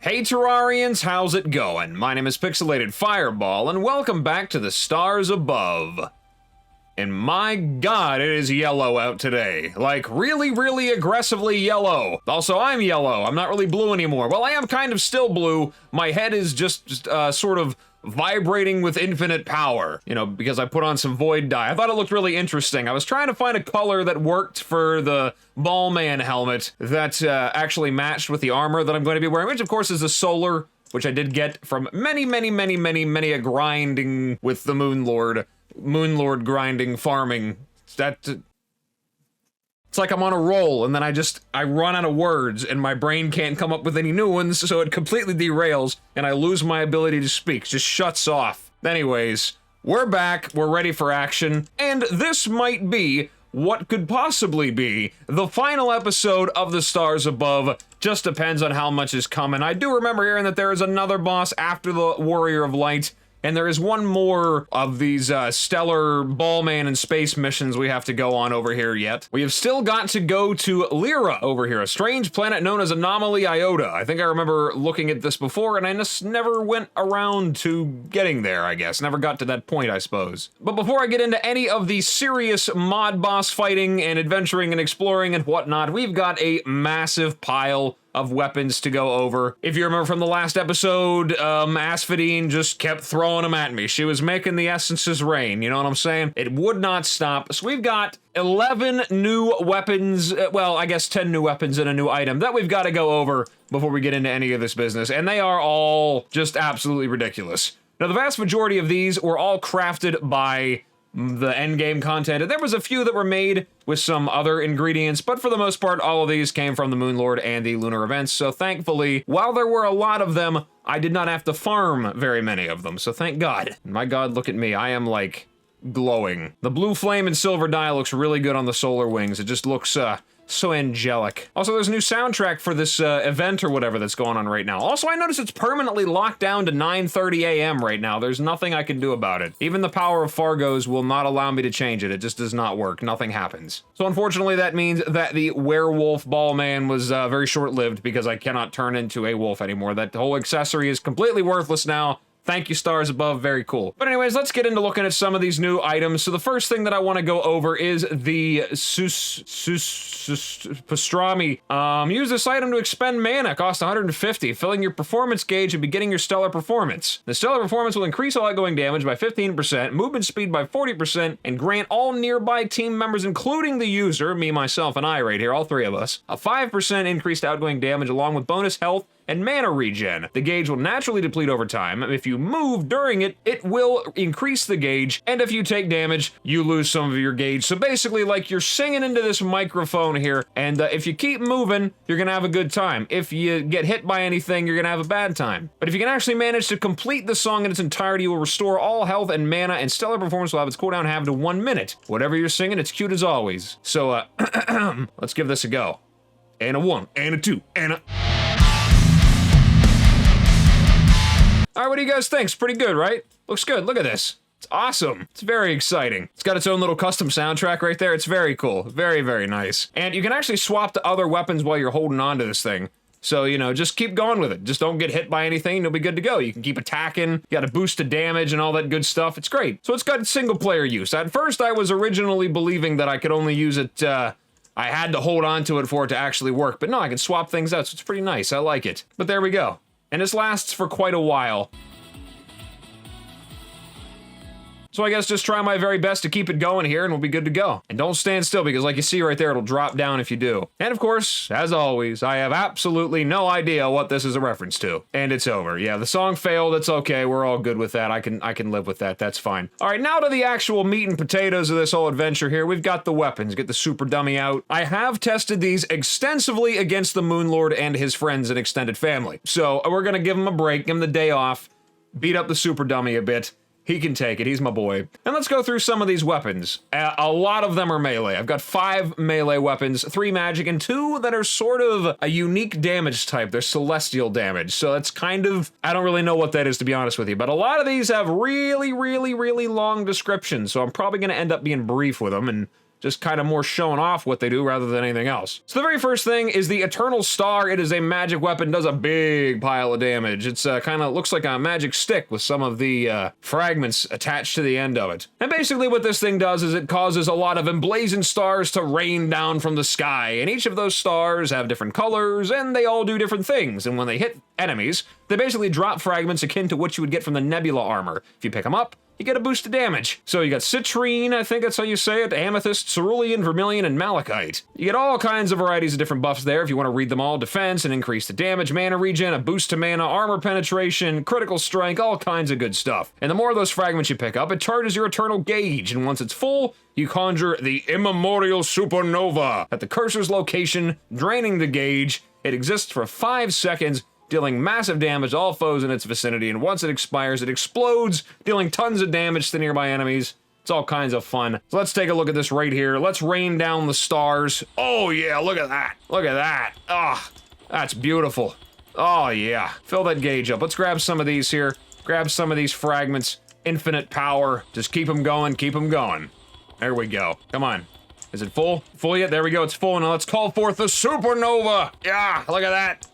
Hey Terrarians, how's it going? My name is Pixelated Fireball, and welcome back to the stars above. And my god, it is yellow out today. Like, really, really aggressively yellow. Also, I'm yellow. I'm not really blue anymore. Well, I am kind of still blue. My head is just sort of vibrating with infinite power, you know, because I put on some void dye. I thought it looked really interesting. I was trying to find a color that worked for the Ballman helmet that actually matched with the armor that I'm going to be wearing, which of course is a solar, which I did get from many a grinding with the Moonlord grinding farming. It's like I'm on a roll, and then I run out of words, and my brain can't come up with any new ones, so it completely derails, and I lose my ability to speak. Just shuts off. Anyways, we're back, we're ready for action, and this might be what could possibly be the final episode of The Stars Above. Just depends on how much is coming. I do remember hearing that there is another boss after the Warrior of Light, and there is one more of these stellar Ballman and space missions we have to go on over here yet. We have still got to go to Lyra over here, a strange planet known as Anomaly Iota. I think I remember looking at this before, and I just never went around to getting there, I guess. Never got to that point, I suppose. But before I get into any of the serious mod boss fighting and adventuring and exploring and whatnot, we've got a massive pile of weapons to go over. If you remember from the last episode, Asphodine just kept throwing them at me. She was making the essences rain, you know what I'm saying? It would not stop. So we've got 11 new weapons, well, I guess 10 new weapons and a new item that we've got to go over before we get into any of this business, and they are all just absolutely ridiculous. Now, the vast majority of these were all crafted by the endgame content, and there was a few that were made with some other ingredients, but for the most part, all of these came from the Moonlord and the Lunar events, so thankfully, while there were a lot of them, I did not have to farm very many of them, so thank God. My God, look at me, I am, like, glowing. The blue flame and silver dye looks really good on the solar wings. It just looks, so angelic. Also, there's a new soundtrack for this event or whatever that's going on right now. Also, I noticed it's permanently locked down to 9:30 a.m. right now. There's nothing I can do about it. Even the power of Fargo's will not allow me to change it. It just does not work. Nothing happens. So unfortunately, that means that the werewolf Ballman was very short-lived because I cannot turn into a wolf anymore. That whole accessory is completely worthless now. Thank you, Stars Above, very cool. But anyways, let's get into looking at some of these new items. So the first thing that I want to go over is the pastrami. Use this item to expend mana, cost 150, filling your performance gauge and beginning your stellar performance. The stellar performance will increase all outgoing damage by 15%, movement speed by 40%, and grant all nearby team members, including the user, me, myself, and I right here, all three of us, a 5% increased outgoing damage along with bonus health and mana regen. The gauge will naturally deplete over time. If you move during it, it will increase the gauge, and if you take damage, you lose some of your gauge. So basically, like, you're singing into this microphone here, and if you keep moving, you're gonna have a good time. If you get hit by anything, you're gonna have a bad time. But if you can actually manage to complete the song in its entirety, you will restore all health and mana, and stellar performance will have its cooldown halved to 1 minute. Whatever you're singing, it's cute as always. So, let's give this a go. And a 1, and a 2, and a... All right, what do you guys think? It's pretty good, right? Looks good, look at this. It's awesome. It's very exciting. It's got its own little custom soundtrack right there. It's very cool, very, very nice. And you can actually swap to other weapons while you're holding on to this thing. So, you know, just keep going with it. Just don't get hit by anything, you'll be good to go. You can keep attacking, you got a boost to damage and all that good stuff. It's great. So it's got single player use. At first, I was originally believing that I could only use it, I had to hold on to it for it to actually work, but no, I can swap things out, so it's pretty nice. I like it. But there we go. And this lasts for quite a while. So I guess just try my very best to keep it going here and we'll be good to go. And don't stand still because like you see right there, it'll drop down if you do. And of course, as always, I have absolutely no idea what this is a reference to. And it's over. Yeah, the song failed, it's okay, we're all good with that. I can live with that, that's fine. All right, now to the actual meat and potatoes of this whole adventure here. We've got the weapons, get the super dummy out. I have tested these extensively against the Moonlord and his friends and extended family. So we're gonna give him a break, give him the day off, beat up the super dummy a bit. He can take it, he's my boy. And let's go through some of these weapons. A lot of them are melee. I've got 5 melee weapons, 3 magic, and 2 that are sort of a unique damage type. They're celestial damage, so it's kind of, I don't really know what that is to be honest with you, but a lot of these have really long descriptions, so I'm probably gonna end up being brief with them and just kind of more showing off what they do rather than anything else. So the very first thing is the Eternal Star. It is a magic weapon, does a big pile of damage. It's kind of looks like a magic stick with some of the fragments attached to the end of it. And basically what this thing does is it causes a lot of emblazoned stars to rain down from the sky, and each of those stars have different colors, and they all do different things, and when they hit enemies, they basically drop fragments akin to what you would get from the Nebula armor. If you pick them up, you get a boost of damage. So you got citrine, I think that's how you say it, amethyst, cerulean, vermilion, and malachite. You get all kinds of varieties of different buffs there if you want to read them all. Defense and increase the damage, mana regen, a boost to mana, armor penetration, critical strength, all kinds of good stuff. And the more of those fragments you pick up, it charges your eternal gauge, and once it's full, you conjure the immemorial supernova at the cursor's location, draining the gauge. It exists for 5 seconds, dealing massive damage to all foes in its vicinity, and once it expires, it explodes, dealing tons of damage to nearby enemies. It's all kinds of fun. So let's take a look at this right here. Let's rain down the stars. Oh yeah, look at that. Look at that. Ah, oh, that's beautiful. Oh yeah. Fill that gauge up. Let's grab some of these here. Grab some of these fragments. Infinite power. Just keep them going, keep them going. There we go. Come on. Is it full? Full yet? There we go, it's full. Now let's call forth the supernova. Yeah, look at that.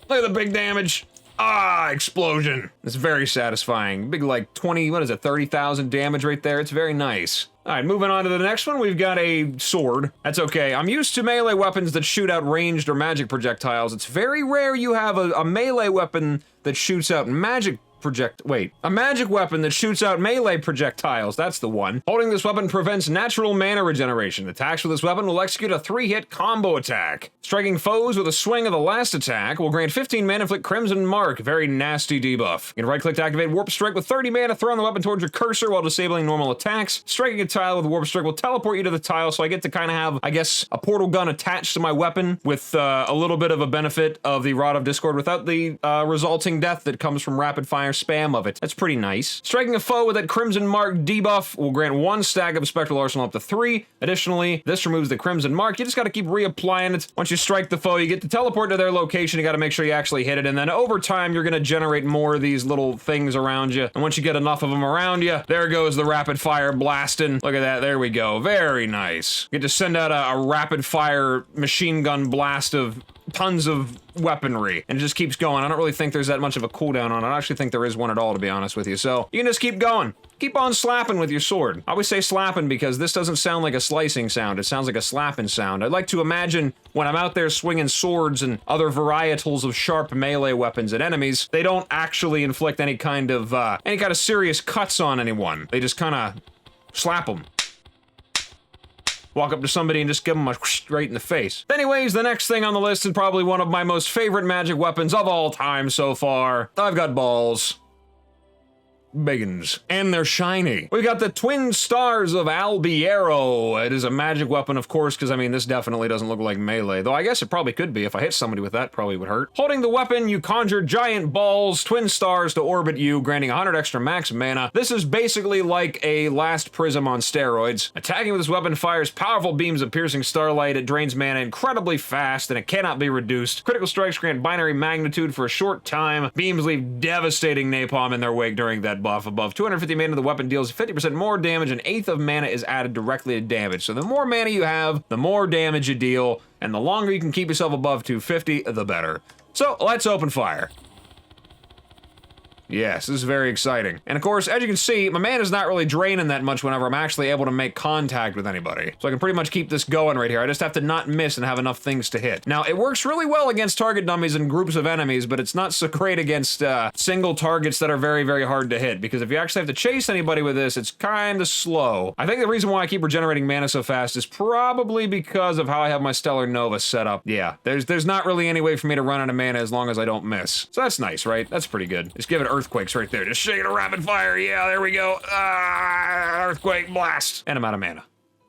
Look at the big damage. Ah, explosion. It's very satisfying. Big like 20, what is it, 30,000 damage right there. It's very nice. All right, moving on to the next one, we've got a sword. That's okay. I'm used to melee weapons that shoot out ranged or magic projectiles. It's very rare you have a melee weapon that shoots out a magic weapon that shoots out melee projectiles. That's the one. Holding this weapon prevents natural mana regeneration. Attacks with this weapon will execute a 3-hit combo attack. Striking foes with a swing of the last attack will grant 15 mana, inflict Crimson Mark. Very nasty debuff. You can right-click to activate Warp Strike with 30 mana, throw the weapon towards your cursor while disabling normal attacks. Striking a tile with Warp Strike will teleport you to the tile, so I get to kind of have, I guess, a portal gun attached to my weapon with a little bit of a benefit of the Rod of Discord without the resulting death that comes from rapid fire spam of it. That's pretty nice. Striking a foe with that Crimson Mark debuff will grant 1 stack of Spectral Arsenal up to 3. Additionally, this removes the Crimson Mark. You just gotta keep reapplying it. Once you strike the foe, you get to teleport to their location. You gotta make sure you actually hit it, and then over time, you're gonna generate more of these little things around you. And once you get enough of them around you, there goes the rapid fire blasting. Look at that, there we go. Very nice. You get to send out a rapid fire machine gun blast of tons of weaponry, and it just keeps going. I don't really think there's that much of a cooldown on it. I actually think there is one at all, to be honest with you. So you can just keep going. Keep on slapping with your sword. I always say slapping because this doesn't sound like a slicing sound. It sounds like a slapping sound. I'd like to imagine when I'm out there swinging swords and other varietals of sharp melee weapons at enemies, they don't actually inflict any kind of serious cuts on anyone. They just kind of slap them. Walk up to somebody and just give them a whoosh right in the face. Anyways, the next thing on the list is probably one of my most favorite magic weapons of all time so far. I've got balls. Biggins. And they're shiny. We got the Twin Stars of Albiero. It is a magic weapon, of course, because, I mean, this definitely doesn't look like melee, though I guess it probably could be. If I hit somebody with that, probably would hurt. Holding the weapon, you conjure giant balls, twin stars to orbit you, granting 100 extra max mana. This is basically like a Last Prism on steroids. Attacking with this weapon fires powerful beams of piercing starlight. It drains mana incredibly fast, and it cannot be reduced. Critical strikes grant binary magnitude for a short time. Beams leave devastating napalm in their wake during that buff. Above 250 mana, the weapon deals 50% more damage, and 1/8 of mana is added directly to damage. So the more mana you have, the more damage you deal, and the longer you can keep yourself above 250, the better. So let's open fire. Yes, this is very exciting. And of course, as you can see, my mana is not really draining that much whenever I'm actually able to make contact with anybody. So I can pretty much keep this going right here. I just have to not miss and have enough things to hit. Now, it works really well against target dummies and groups of enemies, but it's not so great against single targets that are very, very hard to hit, because if you actually have to chase anybody with this, it's kind of slow. I think the reason why I keep regenerating mana so fast is probably because of how I have my Stellar Nova set up. Yeah, there's not really any way for me to run out of mana as long as I don't miss. So that's nice, right? That's pretty good. Just give it earthquakes right there. Just shake it a rapid fire. Yeah, there we go. Earthquake blast. And I'm out of mana.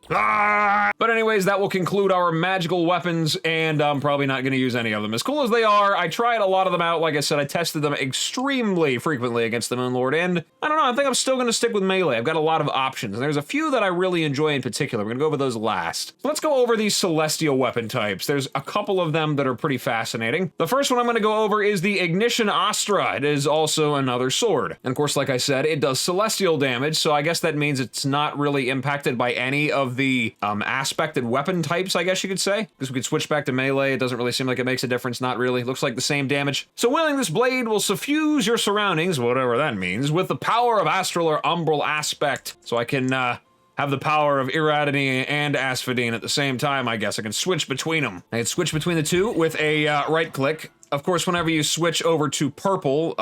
But anyways, that will conclude our magical weapons, and I'm probably not going to use any of them. As cool as they are, I tried a lot of them out. Like I said, I tested them extremely frequently against the Moonlord, and I don't know, I think I'm still going to stick with melee. I've got a lot of options, and there's a few that I really enjoy in particular. We're going to go over those last. So let's go over these celestial weapon types. There's a couple of them that are pretty fascinating. The first one I'm going to go over is the Ignition Astra. It is also another sword. And of course, like I said, it does celestial damage, so I guess that means it's not really impacted by any of the aspected weapon types, I guess you could say. Because we could switch back to melee. It doesn't really seem like it makes a difference. Not really. Looks like the same damage. So wielding this blade will suffuse your surroundings, whatever that means, with the power of astral or umbral aspect. So I can have the power of Iridine and Asphodine at the same time, I guess. I can switch between them. I can switch between the two with a right click. Of course, whenever you switch over to purple,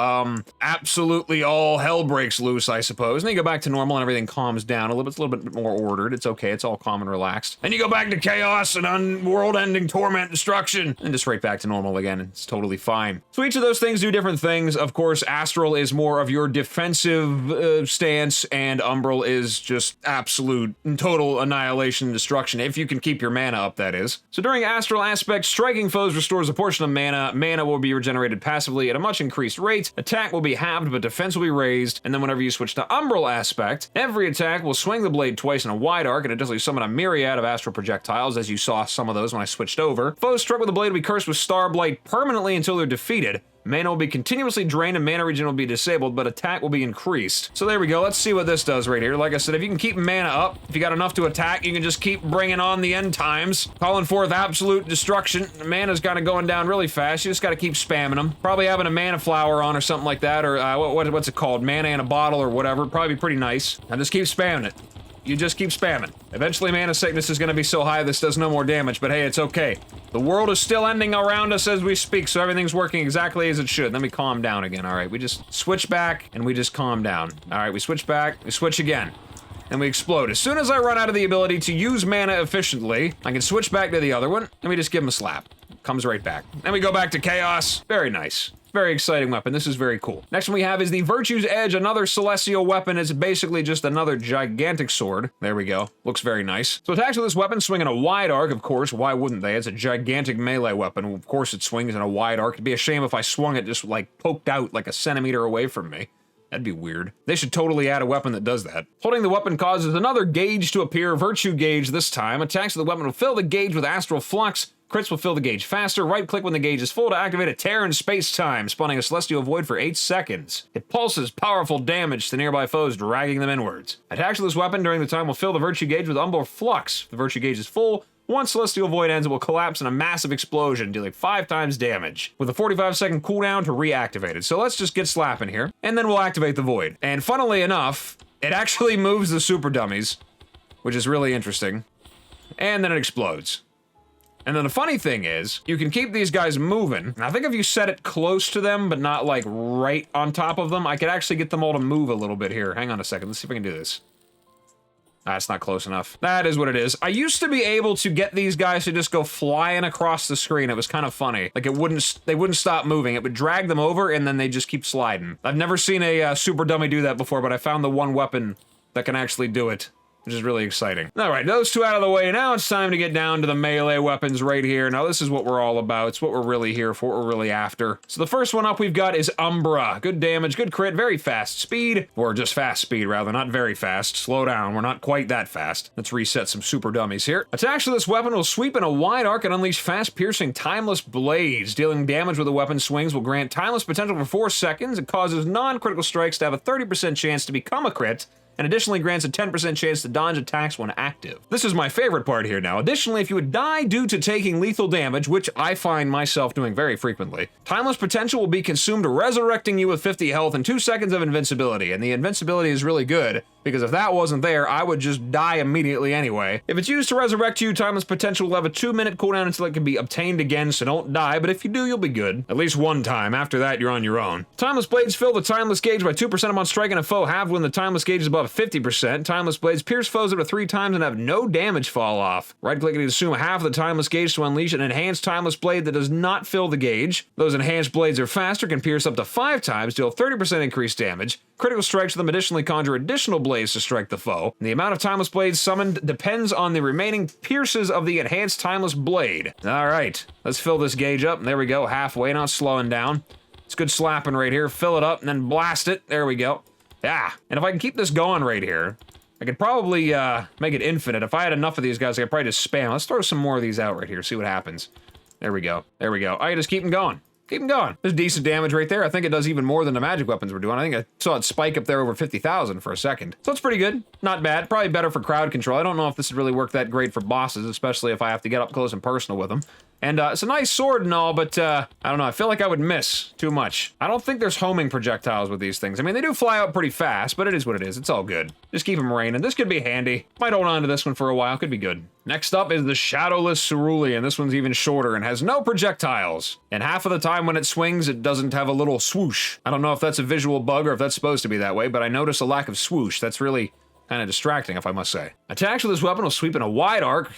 absolutely all hell breaks loose, I suppose. And then you go back to normal and everything calms down a little bit. It's a little bit more ordered. It's okay. It's all calm and relaxed. And you go back to chaos and world-ending torment, destruction, and just right back to normal again. It's totally fine. So each of those things do different things. Of course, Astral is more of your defensive stance, and Umbral is just absolute and total annihilation and destruction, if you can keep your mana up, that is. So during Astral aspect, striking foes restores a portion of mana. Mana will be regenerated passively at a much increased rate. Attack will be halved, but defense will be raised. And then whenever you switch to Umbral aspect, every attack will swing the blade twice in a wide arc, and it does summon a myriad of astral projectiles, as you saw some of those when I switched over. Foes struck with the blade will be cursed with Star Blight permanently until they're defeated. Mana will be continuously drained and mana regen will be disabled, but attack will be increased. So there we go. Let's see what this does right here. Like I said, if you can keep mana up, if you got enough to attack, you can just keep bringing on the end times, calling forth absolute destruction. Mana's kind of going down really fast. You just got to keep spamming them. Probably having a mana flower on or something like that, or what's it called? Mana in a bottle or whatever. Probably pretty nice. Now just keep spamming it. You just keep spamming. Eventually, mana sickness is going to be so high this does no more damage, but hey, it's okay. The world is still ending around us as we speak, so everything's working exactly as it should. Then we calm down again, all right? We just switch back, and we just calm down. All right, we switch back, we switch again. And we explode. As soon as I run out of the ability to use mana efficiently, I can switch back to the other one, and we just give him a slap. Comes right back. Then we go back to chaos. Very nice. Very exciting weapon. This is very cool. Next one we have is the Virtue's Edge, another celestial weapon. It's basically just another gigantic sword. There we go. Looks very nice. So attacks with this weapon swing in a wide arc, of course. Why wouldn't they? It's a gigantic melee weapon. Of course it swings in a wide arc. It'd be a shame if I swung it just like poked out like a centimeter away from me. That'd be weird. They should totally add a weapon that does that. Holding the weapon causes another gauge to appear, Virtue Gauge this time. Attacks with the weapon will fill the gauge with Astral Flux. Crits will fill the gauge faster. Right-click when the gauge is full to activate a tear in space-time, spawning a Celestial Void for 8 seconds. It pulses powerful damage to nearby foes, dragging them inwards. Attacks with this weapon during the time will fill the Virtue Gauge with Umbral Flux. If the Virtue Gauge is full, once Celestial Void ends, it will collapse in a massive explosion, dealing 5 times damage, with a 45-second cooldown to reactivate it. So let's just get slapping here, and then we'll activate the Void. And funnily enough, it actually moves the super dummies, which is really interesting. And then it explodes. And then the funny thing is, you can keep these guys moving. And I think if you set it close to them, but not like right on top of them, I could actually get them all to move a little bit here. Hang on a second, let's see if I can do this. That's not close enough. That is what it is. I used to be able to get these guys to just go flying across the screen. It was kind of funny. Like they wouldn't stop moving. It would drag them over and then they just keep sliding. I've never seen a super dummy do that before, but I found the one weapon that can actually do it, which is really exciting. All right, those two out of the way. Now it's time to get down to the melee weapons right here. Now this is what we're all about. It's what we're really here for, what we're really after. So the first one up we've got is Umbra. Good damage, good crit, very fast speed, or just fast speed rather, not very fast. Slow down, we're not quite that fast. Let's reset some super dummies here. Attacks with this weapon will sweep in a wide arc and unleash fast piercing timeless blades. Dealing damage with the weapon swings will grant timeless potential for 4 seconds. It causes non-critical strikes to have a 30% chance to become a crit, and additionally grants a 10% chance to dodge attacks when active. This is my favorite part here now. Additionally, if you would die due to taking lethal damage, which I find myself doing very frequently, Timeless Potential will be consumed, resurrecting you with 50 health and 2 seconds of invincibility. And the invincibility is really good, because if that wasn't there, I would just die immediately anyway. If it's used to resurrect you, Timeless Potential will have a 2-minute cooldown until it can be obtained again, so don't die, but if you do, you'll be good. At least one time. After that, you're on your own. Timeless Blades fill the Timeless Gauge by 2% upon striking a foe, halved when the Timeless Gauge is above 50%. Timeless Blades pierce foes up to 3 times and have no damage fall off. Right-click and consume half of the Timeless Gauge to unleash an enhanced Timeless Blade that does not fill the gauge. Those enhanced blades are faster, can pierce up to 5 times, deal 30% increased damage. Critical strikes with them additionally conjure additional blades to strike the foe. And the amount of Timeless Blades summoned depends on the remaining pierces of the enhanced Timeless Blade. All right, let's fill this gauge up. There we go, halfway, not slowing down. It's good slapping right here. Fill it up and then blast it. There we go. Yeah, and if I can keep this going right here, I could probably make it infinite. If I had enough of these guys, I could probably just spam. Let's throw some more of these out right here, see what happens. There we go. There we go. I can just keep them going. Keep them going. There's decent damage right there. I think it does even more than the magic weapons were doing. I think I saw it spike up there over 50,000 for a second. So it's pretty good. Not bad. Probably better for crowd control. I don't know if this would really work that great for bosses, especially if I have to get up close and personal with them. And it's a nice sword and all, but I don't know. I feel like I would miss too much. I don't think there's homing projectiles with these things. I mean, they do fly out pretty fast, but it is what it is. It's all good. Just keep them raining. This could be handy. Might hold on to this one for a while. Could be good. Next up is the Shadowless Cerulean. This one's even shorter and has no projectiles. And half of the time when it swings, it doesn't have a little swoosh. I don't know if that's a visual bug or if that's supposed to be that way, but I notice a lack of swoosh. That's really kind of distracting, if I must say. Attacks with this weapon will sweep in a wide arc.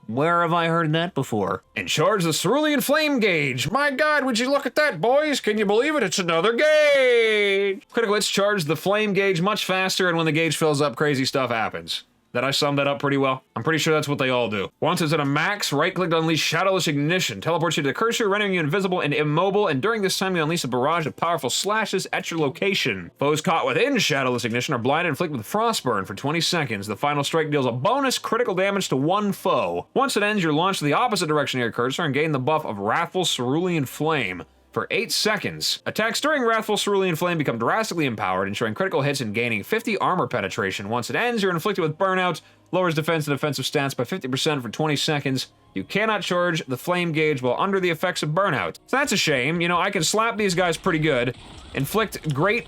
Where have I heard that before? And charge the Cerulean Flame Gauge. My God, would you look at that, boys? Can you believe it? It's another gauge. Critical hits charge the flame gauge much faster, and when the gauge fills up, crazy stuff happens. Did I sum that up pretty well? I'm pretty sure that's what they all do. Once it's at a max, right-click to unleash Shadowless Ignition. Teleports you to the cursor, rendering you invisible and immobile, and during this time you unleash a barrage of powerful slashes at your location. Foes caught within Shadowless Ignition are blinded and inflicted with Frostburn for 20 seconds. The final strike deals a bonus critical damage to one foe. Once it ends, you're launched to the opposite direction of your cursor and gain the buff of Wrathful Cerulean Flame for 8 seconds. Attacks during Wrathful Cerulean Flame become drastically empowered, ensuring critical hits and gaining 50 armor penetration. Once it ends, you're inflicted with Burnout, lowers defense and offensive stats by 50% for 20 seconds. You cannot charge the flame gauge while under the effects of Burnout. So that's a shame. You know, I can slap these guys pretty good, inflict great,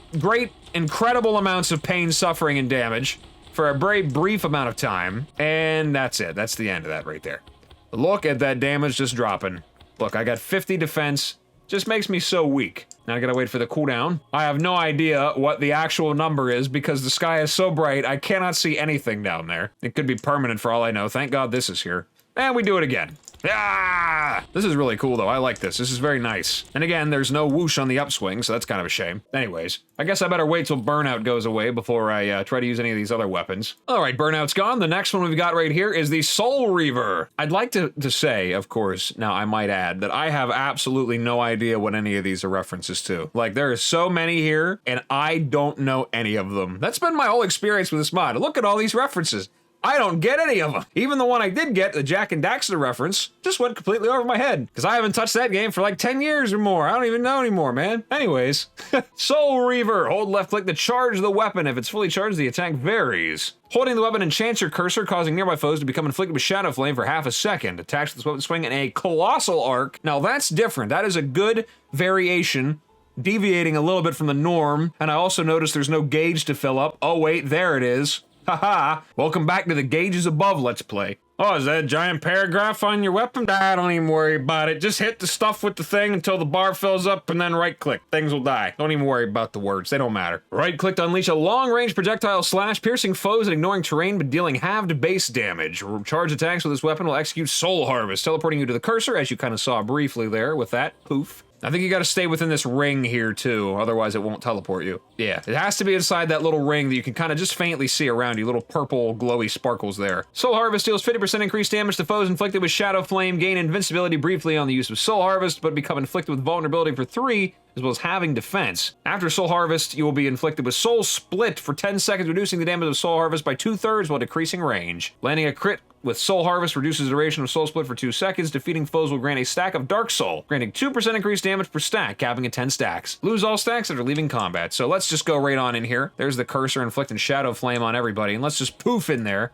incredible amounts of pain, suffering, and damage for a very brief amount of time, and that's it. That's the end of that right there. Look at that damage just dropping. Look, I got 50 defense. Just makes me so weak. Now I gotta wait for the cooldown. I have no idea what the actual number is because the sky is so bright, I cannot see anything down there. It could be permanent for all I know. Thank God this is here. And we do it again. Ah! This is really cool though. I like this. This is very nice. And again, there's no whoosh on the upswing, so that's kind of a shame. Anyways, I guess I better wait till Burnout goes away before I try to use any of these other weapons. All right, Burnout's gone. The next one we've got right here is the Soul Reaver. I'd like to say, of course, now I might add, that I have absolutely no idea what any of these are references to. Like, there are so many here, and I don't know any of them. That's been my whole experience with this mod. Look at all these references. I don't get any of them. Even the one I did get, the Jack and Daxter reference, just went completely over my head. Because I haven't touched that game for like 10 years or more. I don't even know anymore, man. Anyways, Soul Reaver. Hold left click to charge the weapon. If it's fully charged, the attack varies. Holding the weapon enchants your cursor, causing nearby foes to become inflicted with Shadow Flame for half a second. Attacks with this weapon swing in a colossal arc. Now that's different. That is a good variation, deviating a little bit from the norm. And I also noticed there's no gauge to fill up. Oh wait, there it is. Haha, welcome back to the Gauges Above Let's Play. Oh, is that a giant paragraph on your weapon? Nah, don't even worry about it. Just hit the stuff with the thing until the bar fills up and then right click. Things will die. Don't even worry about the words, they don't matter. Right click to unleash a long range projectile slash, piercing foes and ignoring terrain but dealing halved base damage. Charge attacks with this weapon will execute Soul Harvest, teleporting you to the cursor as you kind of saw briefly there with that poof. I think you gotta stay within this ring here too, otherwise it won't teleport you. Yeah, it has to be inside that little ring that you can kind of just faintly see around you, little purple glowy sparkles there. Soul Harvest deals 50% increased damage to foes inflicted with Shadow Flame, gain invincibility briefly on the use of Soul Harvest, but become inflicted with vulnerability for 3, as well as having defense. After Soul Harvest, you will be inflicted with Soul Split for 10 seconds, reducing the damage of Soul Harvest by 2/3 while decreasing range. Landing a crit with Soul Harvest reduces the duration of Soul Split for 2 seconds. Defeating foes will grant a stack of Dark Soul, granting 2% increased damage per stack, capping at 10 stacks. Lose all stacks after leaving combat. So let's just go right on in here. There's the cursor inflicting Shadow Flame on everybody, and let's just poof in there.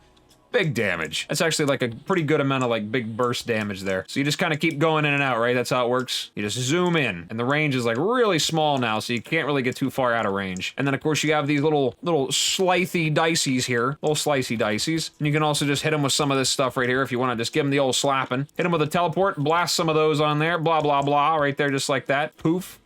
Big damage. That's actually like a pretty good amount of like big burst damage there. So you just kind of keep going in and out, right? That's how it works. You just zoom in, and the range is like really small now, so you can't really get too far out of range. And then of course you have these little slithy dices here, little slicey dices. And you can also just hit them with some of this stuff right here if you want to just give them the old slapping. Hit them with a teleport, blast some of those on there, blah, blah, blah, right there just like that. Poof,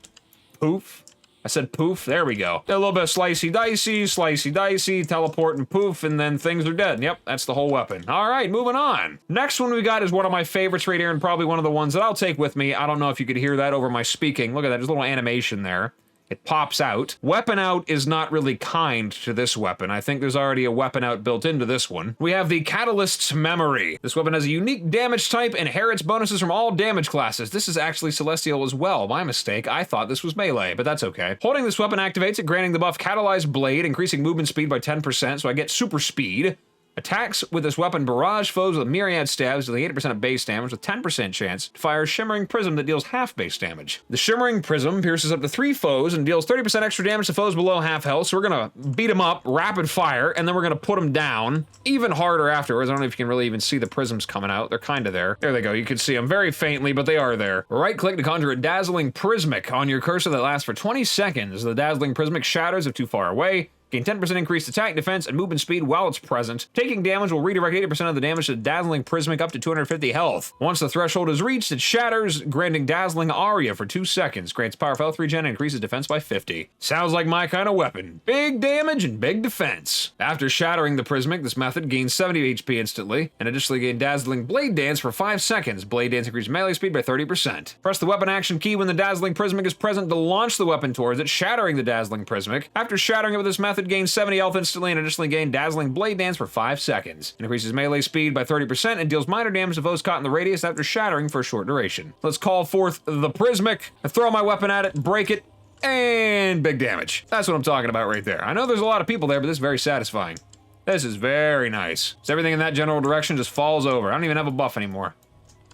poof. I said poof, there we go. A little bit of slicey dicey, teleport and poof, and then things are dead. Yep, that's the whole weapon. All right, moving on. Next one we got is one of my favorites right here, and probably one of the ones that I'll take with me. I don't know if you could hear that over my speaking. Look at that, there's a little animation there. It pops out. Weaponout is not really kind to this weapon. I think there's already a Weaponout built into this one. We have the Catalyst's Memory. This weapon has a unique damage type, inherits bonuses from all damage classes. This is actually Celestial as well. My mistake. I thought this was melee, but that's okay. Holding this weapon activates it, granting the buff Catalyzed Blade, increasing movement speed by 10%, so I get super speed. Attacks with this weapon barrage foes with myriad stabs dealing 80% of base damage with 10% chance to fire a shimmering prism that deals half base damage. The shimmering prism pierces up to 3 foes and deals 30% extra damage to foes below half health, so we're gonna beat them up, rapid fire, and then we're gonna put them down even harder afterwards. I don't know if you can really even see the prisms coming out. They're kinda there. There they go. You can see them very faintly, but they are there. Right click to conjure a dazzling prismic on your cursor that lasts for 20 seconds. The dazzling prismic shatters if too far away. Gain 10% increased attack, defense, and movement speed while it's present. Taking damage will redirect 80% of the damage to Dazzling Prismic up to 250 health. Once the threshold is reached, it shatters, granting Dazzling Aria for 2 seconds. Grants powerful health regen and increases defense by 50. Sounds like my kind of weapon. Big damage and big defense. After shattering the Prismic, this method gains 70 HP instantly, and additionally gain Dazzling Blade Dance for 5 seconds. Blade Dance increases melee speed by 30%. Press the weapon action key when the Dazzling Prismic is present to launch the weapon towards it, shattering the Dazzling Prismic. After shattering it with this method, gains 70 health instantly and additionally gain Dazzling Blade Dance for 5 seconds. It increases melee speed by 30% and deals minor damage to foes caught in the radius after shattering for a short duration. Let's call forth the Prismic. I throw my weapon at it, break it, and big damage. That's what I'm talking about right there. I know there's a lot of people there, but this is very satisfying. This is very nice. So everything in that general direction just falls over. I don't even have a buff anymore.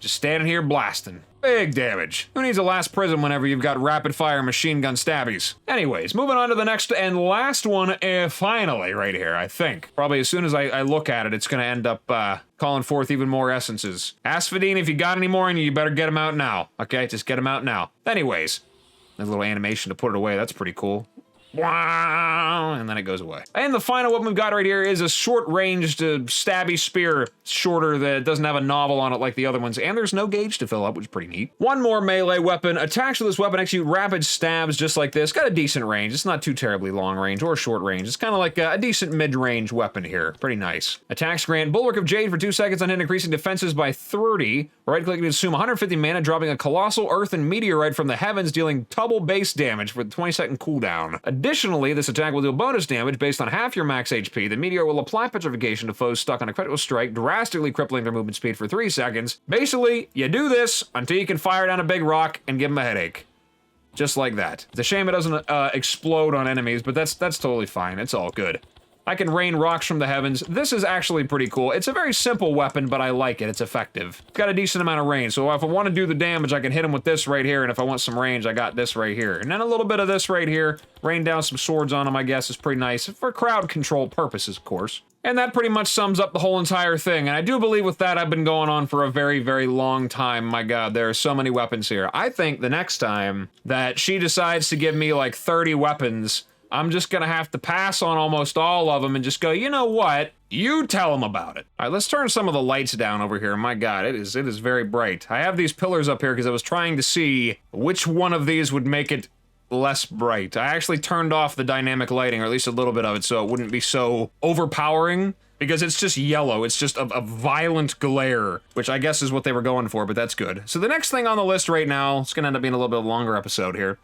Just standing here blasting. Big damage. Who needs a last prism whenever you've got rapid fire machine gun stabbies? Anyways, moving on to the next and last one, finally, right here, I think. Probably as soon as I look at it, it's gonna end up calling forth even more essences. Asphodine, if you got any more in you, you better get them out now. Okay, just get them out now. Anyways, there's a little animation to put it away. That's pretty cool. Wow, and then it goes away. And the final weapon we've got right here is a short-ranged stabby spear, shorter, that doesn't have a novel on it like the other ones, and there's no gauge to fill up, which is pretty neat. One more melee weapon. Attacks with this weapon execute rapid stabs just like this. Got a decent range. It's not too terribly long range or short range. It's kind of like a decent mid-range weapon here. Pretty nice. Attacks grant Bulwark of Jade for 2 seconds on hit, increasing defenses by 30. Right-click to consume 150 mana, dropping a colossal earth and meteorite from the heavens, dealing double base damage with a 20-second cooldown. Additionally, this attack will deal bonus damage based on half your max HP. The meteor will apply petrification to foes stuck on a critical strike, drastically crippling their movement speed for 3 seconds. Basically, you do this until you can fire down a big rock and give them a headache. Just like that. It's a shame it doesn't explode on enemies, but that's totally fine. It's all good. I can rain rocks from the heavens. This is actually pretty cool. It's a very simple weapon, but I like it. It's effective. It's got a decent amount of range, so if I want to do the damage, I can hit him with this right here, and if I want some range, I got this right here. And then a little bit of this right here. Rain down some swords on him, I guess, is pretty nice. For crowd control purposes, of course. And that pretty much sums up the whole entire thing. And I do believe with that, I've been going on for a very, very long time. My God, there are so many weapons here. I think the next time that she decides to give me like 30 weapons, I'm just gonna have to pass on almost all of them and just go, you know what? You tell them about it. All right, let's turn some of the lights down over here. My God, it is very bright. I have these pillars up here because I was trying to see which one of these would make it less bright. I actually turned off the dynamic lighting, or at least a little bit of it, so it wouldn't be so overpowering, because it's just yellow. It's just a violent glare, which I guess is what they were going for, but that's good. So the next thing on the list right now, it's gonna end up being a little bit of a longer episode here.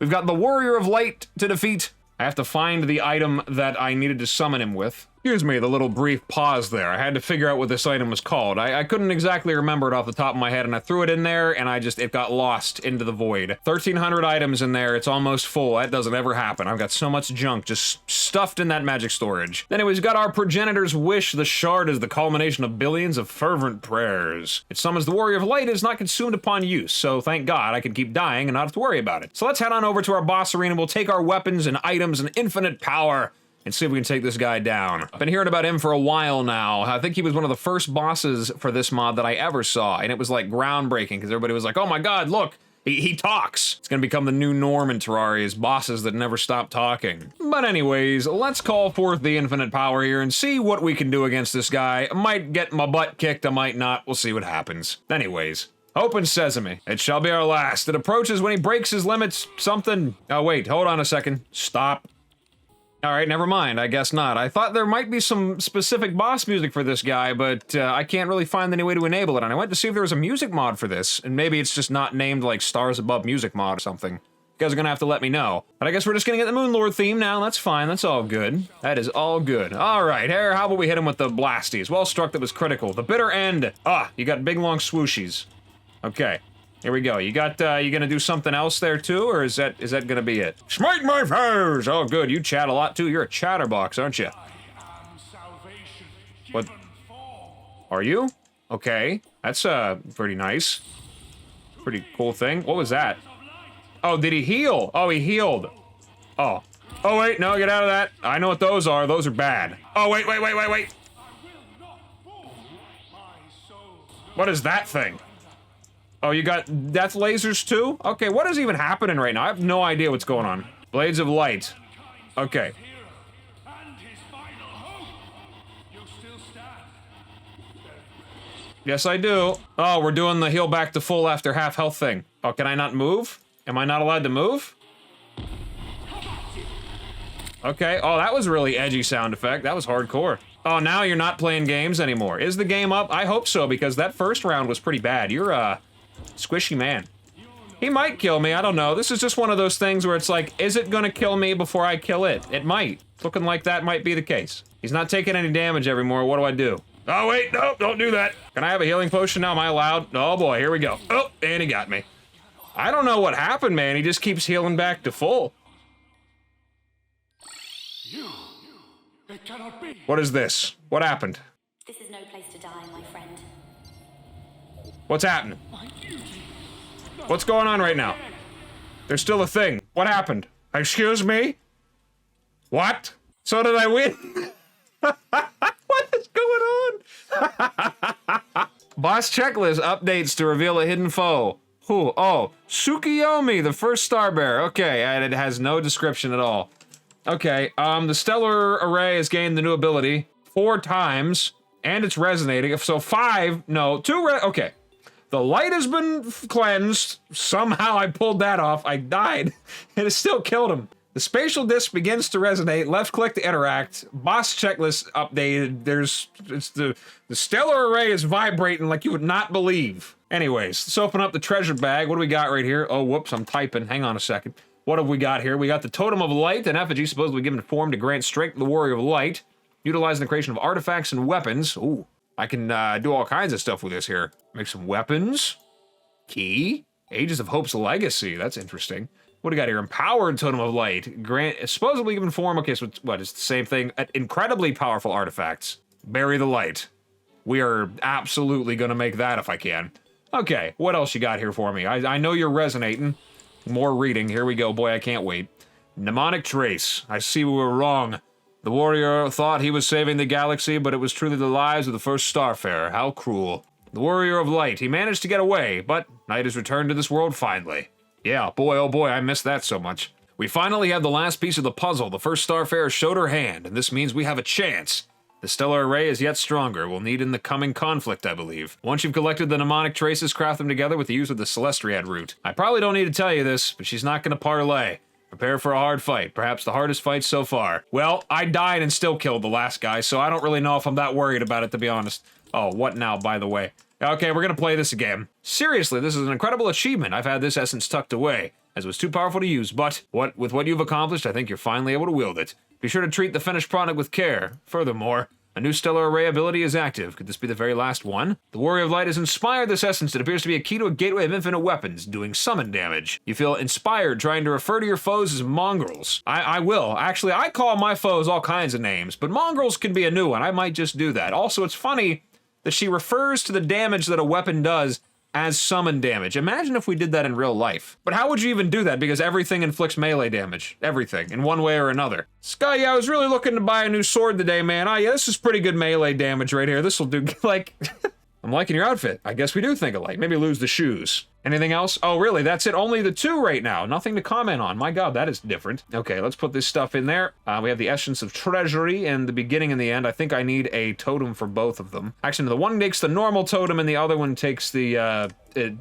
We've got the Warrior of Light to defeat. I have to find the item that I needed to summon him with. Excuse me, the little brief pause there. I had to figure out what this item was called. I couldn't exactly remember it off the top of my head, and I threw it in there, and it got lost into the void. 1,300 items in there, it's almost full. That doesn't ever happen. I've got so much junk just stuffed in that magic storage. Anyways, we've got our Progenitor's Wish. The shard is the culmination of billions of fervent prayers. It summons the Warrior of Light. It is not consumed upon use, so thank God I can keep dying and not have to worry about it. So let's head on over to our boss arena. We'll take our weapons and items and infinite power and see if we can take this guy down. I've been hearing about him for a while now. I think he was one of the first bosses for this mod that I ever saw, and it was like groundbreaking because everybody was like, oh my God, look, he talks. It's gonna become the new norm in Terraria, is bosses that never stop talking. But anyways, let's call forth the infinite power here and see what we can do against this guy. I might get my butt kicked, I might not. We'll see what happens. Anyways. Open sesame. It shall be our last. It approaches when he breaks his limits. Something. Oh, wait, hold on a second. Stop. All right, never mind. I guess not. I thought there might be some specific boss music for this guy, but I can't really find any way to enable it. And I went to see if there was a music mod for this, and maybe it's just not named like Stars Above Music Mod or something. You guys are gonna have to let me know. But I guess we're just gonna get the Moonlord theme now. That's fine. That's all good. That is all good. All right, here, how about we hit him with the blasties? Well struck, that was critical. The bitter end. Ah, you got big long swooshies. Okay. Here we go. You gonna do something else there too, or is that gonna be it? Smite my foes! Oh good, you chat a lot too. You're a chatterbox, aren't you? I am salvation. What? Are you? Okay. That's, pretty nice. Pretty cool thing. What was that? Oh, did he heal? Oh, he healed. Oh. Oh, wait, no, get out of that. I know what those are. Those are bad. Oh, wait. What is that thing? Oh, you got death lasers too? Okay, what is even happening right now? I have no idea what's going on. Blades of light. Okay. Yes, I do. Oh, we're doing the heal back to full after half health thing. Oh, can I not move? Am I not allowed to move? Okay, oh, that was a really edgy sound effect. That was hardcore. Oh, now you're not playing games anymore. Is the game up? I hope so, because that first round was pretty bad. You're a squishy man. He might kill me, I don't know. This is just one of those things where it's like, is it gonna kill me before I kill it? It might. It's looking like that might be the case. He's not taking any damage anymore. What do I do? Oh, wait, no, don't do that. Can I have a healing potion now? Am I allowed? Oh, boy, here we go. Oh, and he got me. I don't know what happened, man. He just keeps healing back to full. It cannot be. What is this? What happened? This is no place to die, my friend. What's happening? What's going on right now? There's still a thing. What happened? Excuse me? What? So did I win? What is going on? Boss checklist updates to reveal a hidden foe. Who? Oh, Tsukiyomi, the first star bearer. Okay, and it has no description at all. Okay, the stellar array has gained the new ability 4 times, and it's resonating. So 5, no, 2, okay. The light has been cleansed. Somehow I pulled that off. I died, and it still killed him. The spatial disc begins to resonate. Left click to interact. Boss checklist updated. The stellar array is vibrating like you would not believe. Anyways, let's open up the treasure bag. What do we got right here? Oh, whoops, I'm typing. Hang on a second. What have we got here? We got the Totem of Light, an effigy supposedly given form to grant strength to the Warrior of Light, utilizing the creation of artifacts and weapons. Ooh, I can do all kinds of stuff with this here. Make some weapons. Key. Ages of Hope's Legacy. That's interesting. What do we got here? Empowered Totem of Light. Grant supposedly given form. Okay, so what? It's the same thing. Incredibly powerful artifacts. Bury the light. We are absolutely gonna make that if I can. Okay, what else you got here for me? I know you're resonating. More reading. Here we go. Boy, I can't wait. Mnemonic trace. I see we were wrong. The warrior thought he was saving the galaxy, but it was truly the lives of the first starfarer. How cruel. The warrior of light. He managed to get away, but night has returned to this world finally. Yeah, boy, oh boy, I missed that so much. We finally have the last piece of the puzzle. The first starfarer showed her hand, and this means we have a chance. The stellar array is yet stronger. We'll need in the coming conflict, I believe. Once you've collected the mnemonic traces, craft them together with the use of the Celestiad root. I probably don't need to tell you this, but she's not gonna parlay. Prepare for a hard fight, perhaps the hardest fight so far. Well, I died and still killed the last guy, so I don't really know if I'm that worried about it, to be honest. Oh, what now, by the way? Okay, we're gonna play this again. Seriously, this is an incredible achievement. I've had this essence tucked away, as it was too powerful to use, but with what you've accomplished, I think you're finally able to wield it. Be sure to treat the finished product with care. Furthermore, a new stellar array ability is active. Could this be the very last one? The Warrior of Light has inspired this essence. It appears to be a key to a gateway of infinite weapons, doing summon damage. You feel inspired trying to refer to your foes as mongrels. I will. Actually, I call my foes all kinds of names, but mongrels can be a new one. I might just do that. Also, it's funny that she refers to the damage that a weapon does as summon damage. Imagine if we did that in real life. But how would you even do that? Because everything inflicts melee damage. Everything, in one way or another. Sky, I was really looking to buy a new sword today, man. Yeah, this is pretty good melee damage right here. This will do, like... I'm liking your outfit. I guess we do think alike. Maybe lose the shoes. Anything else? Oh, really? That's it? Only the 2 right now. Nothing to comment on. My god, that is different. Okay, let's put this stuff in there. We have the Essence of Treasury in the beginning and the end. I think I need a totem for both of them. Actually, the one takes the normal totem and the other one takes the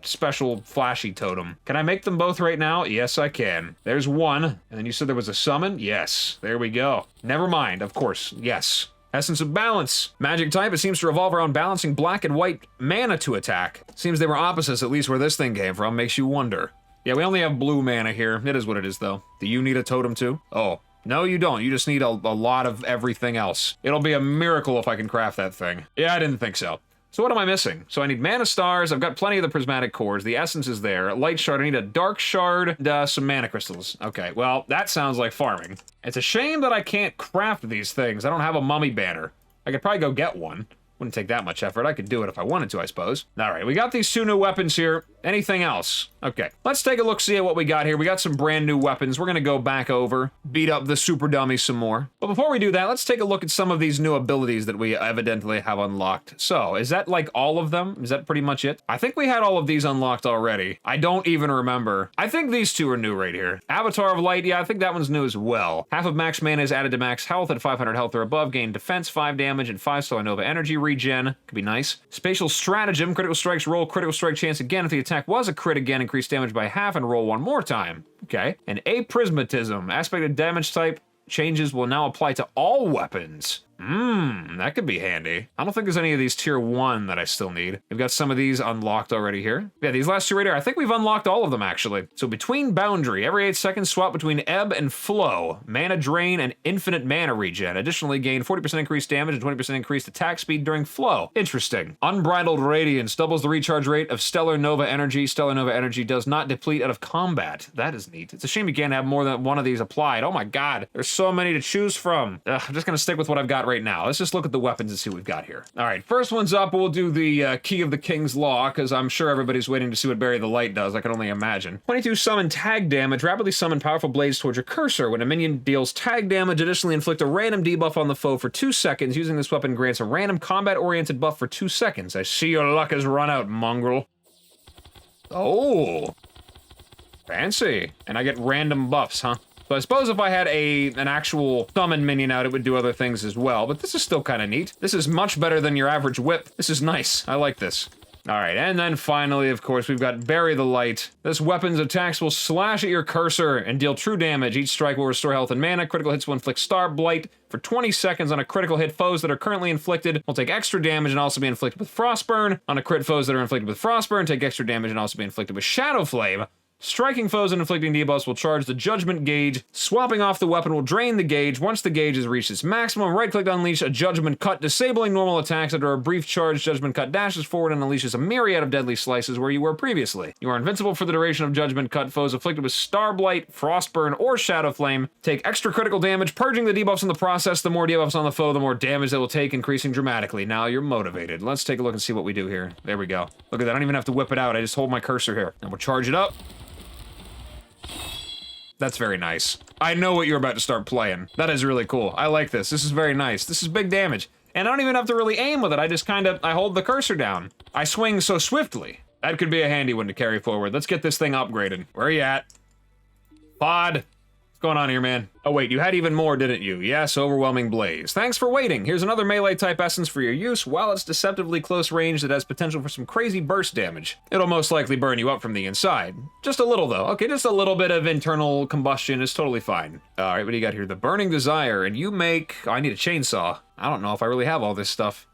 special flashy totem. Can I make them both right now? Yes, I can. There's one. And then you said there was a summon? Yes. There we go. Never mind. Of course. Yes. Essence of Balance. Magic type, it seems to revolve around balancing black and white mana to attack. Seems they were opposites, at least where this thing came from. Makes you wonder. Yeah, we only have blue mana here. It is what it is, though. Do you need a totem, too? Oh. No, you don't. You just need a lot of everything else. It'll be a miracle if I can craft that thing. Yeah, I didn't think so. So what am I missing? So I need mana stars, I've got plenty of the prismatic cores, the essence is there, a light shard, I need a dark shard, some mana crystals. Okay, well, that sounds like farming. It's a shame that I can't craft these things. I don't have a mummy banner. I could probably go get one. Wouldn't take that much effort. I could do it if I wanted to, I suppose. All right, we got these 2 new weapons here. Anything else? Okay, let's take a look, see at what we got here. We got some brand new weapons. We're gonna go back over, beat up the super dummy some more. But before we do that, let's take a look at some of these new abilities that we evidently have unlocked. So, is that like all of them? Is that pretty much it? I think we had all of these unlocked already. I don't even remember. I think these 2 are new right here. Avatar of Light, yeah, I think that one's new as well. Half of max mana is added to max health at 500 health or above. Gain defense, 5 damage, and 5 Stellar Nova energy regen. Could be nice. Spatial Stratagem, critical strikes, roll critical strike chance again. If the attack was a crit again, increase damage by half and roll 1 more time. Okay. And Aprismatism, aspect of damage type changes will now apply to all weapons. That could be handy. I don't think there's any of these tier 1 that I still need. We've got some of these unlocked already here. Yeah, these last 2 right here, I think we've unlocked all of them actually. So between boundary, every 8 seconds swap between ebb and flow, mana drain and infinite mana regen. Additionally gain 40% increased damage and 20% increased attack speed during flow. Interesting. Unbridled Radiance doubles the recharge rate of Stellar Nova energy. Stellar Nova energy does not deplete out of combat. That is neat. It's a shame you can't have more than one of these applied. Oh my god, there's so many to choose from. I'm just gonna stick with what I've got right now. Let's just look at the weapons and see what we've got here. All right, first one's up. We'll do the Key of the King's Law, because I'm sure everybody's waiting to see what Bury the Light does. I can only imagine. 22 summon tag damage. Rapidly summon powerful blades towards your cursor. When a minion deals tag damage, additionally inflict a random debuff on the foe for 2 seconds. Using this weapon grants a random combat-oriented buff for 2 seconds. I see your luck has run out, mongrel. Oh. Fancy. And I get random buffs, huh? So I suppose if I had an actual summon minion out, it would do other things as well, but this is still kind of neat. This is much better than your average whip. This is nice. I like this. All right, and then finally, of course, we've got Bury the Light. This weapon's attacks will slash at your cursor and deal true damage. Each strike will restore health and mana. Critical hits will inflict Star Blight for 20 seconds on a critical hit. Foes that are currently inflicted will take extra damage and also be inflicted with Frostburn. On a crit, foes that are inflicted with Frostburn take extra damage and also be inflicted with Shadow Flame. Striking foes and inflicting debuffs will charge the Judgment gauge. Swapping off the weapon will drain the gauge. Once the gauge has reached its maximum, right-click to unleash a Judgment Cut, disabling normal attacks. After a brief charge, Judgment Cut dashes forward and unleashes a myriad of deadly slices where you were previously. You are invincible for the duration of Judgment Cut. Foes afflicted with Starblight, Frostburn, or Shadow Flame take extra critical damage, purging the debuffs in the process. The more debuffs on the foe, the more damage they will take, increasing dramatically. Now you're motivated. Let's take a look and see what we do here. There we go. Look at that. I don't even have to whip it out. I just hold my cursor here. And we'll charge it up. That's very nice. I know what you're about to start playing. That is really cool. I like this. This is very nice. This is big damage. And I don't even have to really aim with it. I just I hold the cursor down. I swing so swiftly. That could be a handy one to carry forward. Let's get this thing upgraded. Where are you at? Pod. What's going on here, man? Oh wait, you had even more, didn't you? Yes, Overwhelming Blaze. Thanks for waiting. Here's another melee type essence for your use. While it's deceptively close range, it has potential for some crazy burst damage. It'll most likely burn you up from the inside. Just a little though. Okay, just a little bit of internal combustion is totally fine. All right, what do you got here? The Burning Desire, and you make... Oh, I need a chainsaw. I don't know if I really have all this stuff.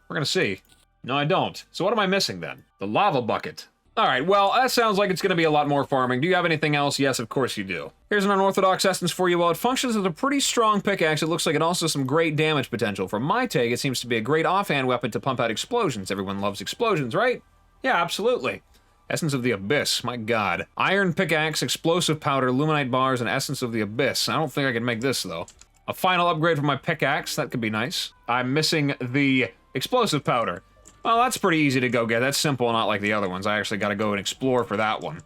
We're gonna see. No, I don't. So what am I missing then? The Lava Bucket. Alright, well, that sounds like it's going to be a lot more farming. Do you have anything else? Yes, of course you do. Here's an unorthodox essence for you. While it functions as a pretty strong pickaxe, it looks like it also has some great damage potential. From my take, it seems to be a great offhand weapon to pump out explosions. Everyone loves explosions, right? Yeah, absolutely. Essence of the Abyss, my god. Iron pickaxe, explosive powder, luminite bars, and Essence of the Abyss. I don't think I can make this, though. A final upgrade for my pickaxe, that could be nice. I'm missing the explosive powder. Well, that's pretty easy to go get. That's simple, not like the other ones. I actually got to go and explore for that one.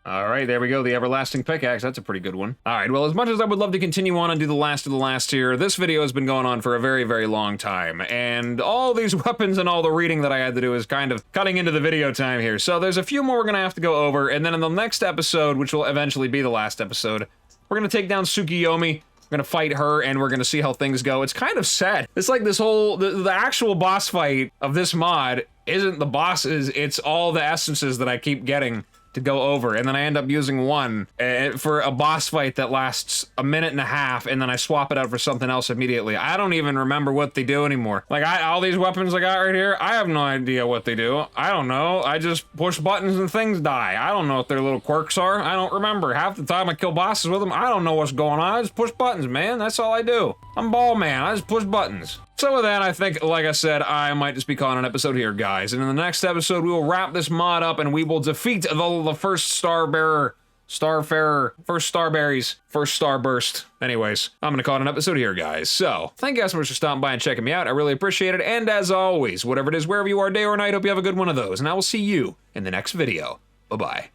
All right, there we go. The Everlasting Pickaxe. That's a pretty good one. All right, well, as much as I would love to continue on and do the last of the last here, this video has been going on for a very, very long time. And all these weapons and all the reading that I had to do is kind of cutting into the video time here. So there's a few more we're going to have to go over. And then in the next episode, which will eventually be the last episode, we're going to take down Tsukiyomi. We're gonna fight her, and we're gonna see how things go. It's kind of sad. It's like this whole, the actual boss fight of this mod isn't the bosses, it's all the essences that I keep getting to go over, and then I end up using one for a boss fight that lasts a minute and a half, and then I swap it out for something else immediately. I don't even remember what they do anymore. Like, all these weapons I got right here, I have no idea what they do. I don't know. I just push buttons and things die. I don't know what their little quirks are. I don't remember. Half the time I kill bosses with them, I don't know what's going on. I just push buttons, man. That's all I do. I'm ball man. I just push buttons. So with that, I think, like I said, I might just be calling an episode here, guys. And in the next episode, we will wrap this mod up and we will defeat the first star bearer Starfarer, first starberries, first starburst. Anyways, I'm gonna call it an episode here, guys. So, thank you guys so much for stopping by and checking me out. I really appreciate it. And as always, whatever it is, wherever you are, day or night, hope you have a good one of those. And I will see you in the next video. Bye-bye.